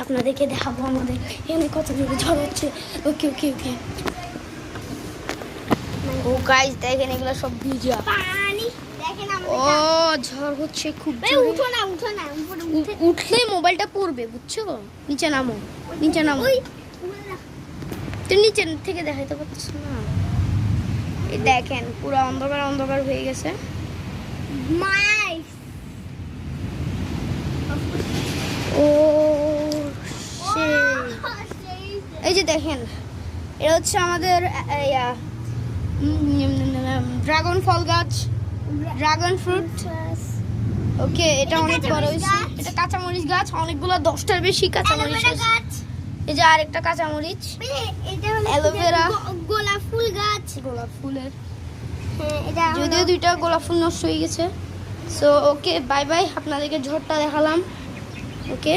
আপনাদেরকে দেখাবো আমাদের এখানে কত জোরে ঝড় হচ্ছে। ওকে ওকে ওকে ও গাইস দেখেন এগুলো সব ভিজা পানি দেখেন আমাদের। ও ঝড় হচ্ছে খুব এই জোরে। উঠো না উপরে উঠে। উঠলে মোবাইলটা পড়বে বুঝছো, নিচে নামো নিচে নামো। ওই তুই নিচে থেকে দেখাইতে পারছিস না। এই দেখেন পুরো অন্ধকার অন্ধকার হয়ে গেছে। মাই ও এই যে দেখেন এটা হচ্ছে আমাদের ড্রাগন ফল গাছ, ড্রাগন ফ্রুট। ওকে এটা অনেক বড় হয়েছে। এটা কাঁচামরিচ গাছ, অনেকগুলো 10টার বেশি কাঁচামরিচ গাছ। এই যে আরেকটা কাঁচামরিচ। এটা হলো অ্যালোভেরা, গোলাপ ফুল গাছ। গোলাপ ফুলের হ্যাঁ এটা যদিও 2টা গোলাপ ফুল নষ্ট হয়ে গেছে। সো ওকে বাই বাই, আপনাদেরকে ঝড়টা দেখালাম। ওকে